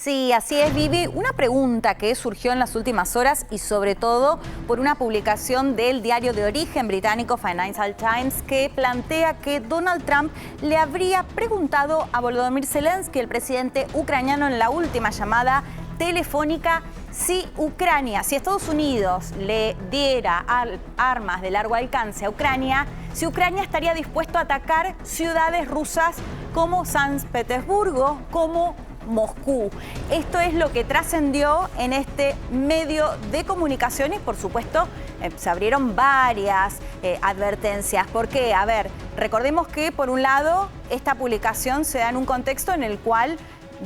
Sí, así es, Vivi. Una pregunta que surgió en las últimas horas y sobre todo por una publicación del diario de origen británico Financial Times que plantea que Donald Trump le habría preguntado a Volodymyr Zelensky, el presidente ucraniano, en la última llamada telefónica, si Estados Unidos le diera armas de largo alcance a Ucrania, si Ucrania estaría dispuesto a atacar ciudades rusas como San Petersburgo, como Moscú. Esto es lo que trascendió en este medio de comunicación y, por supuesto, se abrieron varias advertencias. ¿Por qué? A ver, recordemos que, por un lado, esta publicación se da en un contexto en el cual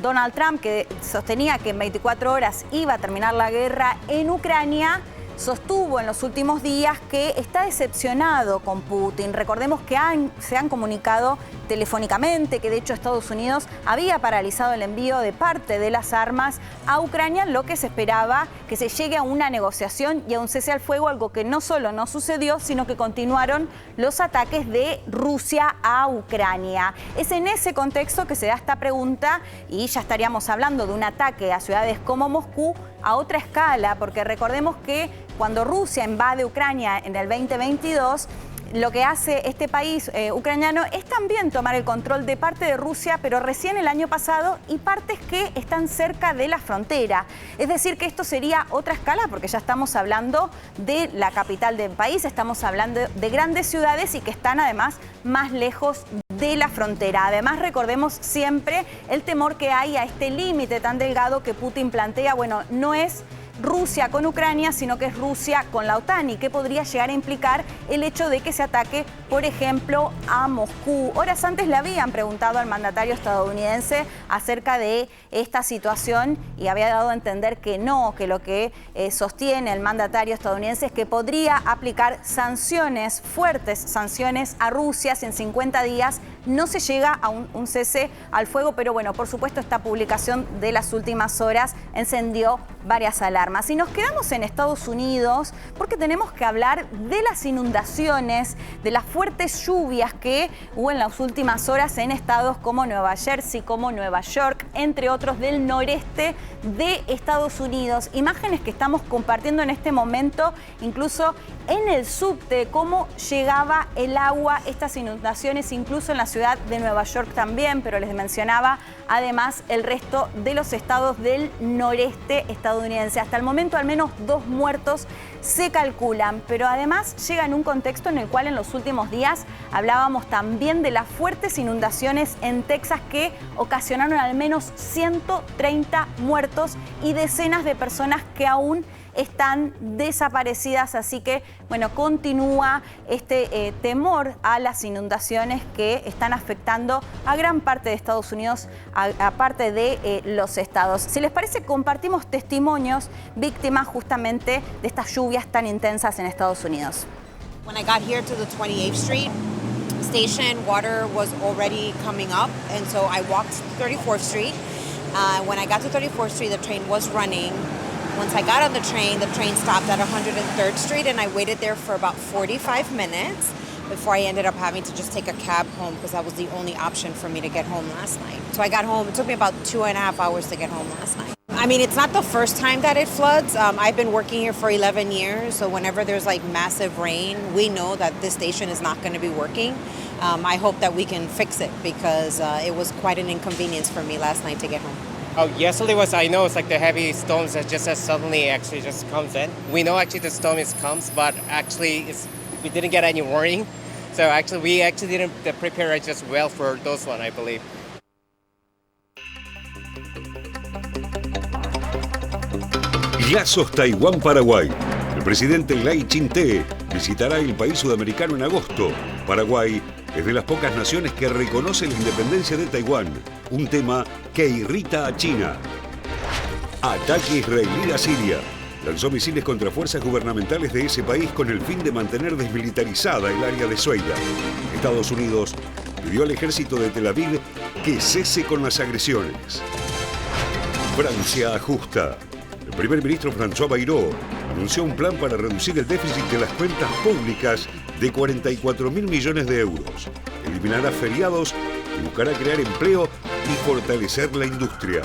Donald Trump, que sostenía que en 24 horas iba a terminar la guerra en Ucrania, sostuvo en los últimos días que está decepcionado con Putin. Recordemos que se han comunicado telefónicamente, que de hecho Estados Unidos había paralizado el envío de parte de las armas a Ucrania, lo que se esperaba que se llegue a una negociación y a un cese al fuego, algo que no solo no sucedió, sino que continuaron los ataques de Rusia a Ucrania. Es en ese contexto que se da esta pregunta y ya estaríamos hablando de un ataque a ciudades como Moscú a otra escala, porque recordemos que cuando Rusia invade Ucrania en el 2022, lo que hace este país ucraniano es también tomar el control de parte de Rusia, pero recién el año pasado, y partes que están cerca de la frontera. Es decir, que esto sería otra escala, porque ya estamos hablando de la capital del país, estamos hablando de grandes ciudades y que están además más lejos de la frontera. Además, recordemos siempre el temor que hay a este límite tan delgado que Putin plantea. Bueno, no es Rusia con Ucrania, sino que es Rusia con la OTAN, y que podría llegar a implicar el hecho de que se ataque, por ejemplo, a Moscú. Horas antes le habían preguntado al mandatario estadounidense acerca de esta situación y había dado a entender que no, que lo que sostiene el mandatario estadounidense es que podría aplicar sanciones, fuertes sanciones a Rusia si en 50 días no se llega a un cese al fuego. Pero bueno, por supuesto, esta publicación de las últimas horas encendió varias alarmas. Y nos quedamos en Estados Unidos porque tenemos que hablar de las inundaciones, de las fuertes lluvias que hubo en las últimas horas en estados como Nueva Jersey, como Nueva York, entre otros del noreste de Estados Unidos. Imágenes que estamos compartiendo en este momento, incluso en el subte, cómo llegaba el agua, estas inundaciones, incluso en la ciudad de Nueva York también, pero les mencionaba además el resto de los estados del noreste estadounidense. Hasta el momento al menos 2 muertos se calculan, pero además llega en un contexto en el cual en los últimos días hablábamos también de las fuertes inundaciones en Texas que ocasionaron al menos 130 muertos y decenas de personas que aún están desaparecidas. Así que, bueno, continúa este temor a las inundaciones que están afectando a gran parte de Estados Unidos, aparte de los estados. Si les parece, compartimos testimonios víctimas justamente de estas lluvias tan intensas en Estados Unidos. When I got here to the 28th Street station, water was already coming up, and so I walked to 34th Street. When I got to 34th Street, the train was running. Once I got on the train stopped at 103rd Street, and I waited there for about 45 minutes before I ended up having to just take a cab home because that was the only option for me to get home last night. So I got home. It took me about 2.5 hours to get home last night. I mean, it's not the first time that it floods. I've been working here for 11 years, so whenever there's like massive rain, we know that this station is not going to be working. I hope that we can fix it because it was quite an inconvenience for me last night to get home. Oh, yesterday I know it's like the heavy storms that just suddenly actually just comes in. We know actually the storm comes, but actually we didn't get any warning. So actually we didn't prepare just well for those one, I believe. Lazos Taiwán-Paraguay. El presidente Lai Ching-te visitará el país sudamericano en agosto. Paraguay es de las pocas naciones que reconoce la independencia de Taiwán, un tema que irrita a China. Ataque israelí a Siria. Lanzó misiles contra fuerzas gubernamentales de ese país con el fin de mantener desmilitarizada el área de Ceuta. Estados Unidos pidió al ejército de Tel Aviv que cese con las agresiones. Francia ajusta. El primer ministro François Bayrou anunció un plan para reducir el déficit de las cuentas públicas de 44.000 millones de euros. Eliminará feriados y buscará crear empleo y fortalecer la industria.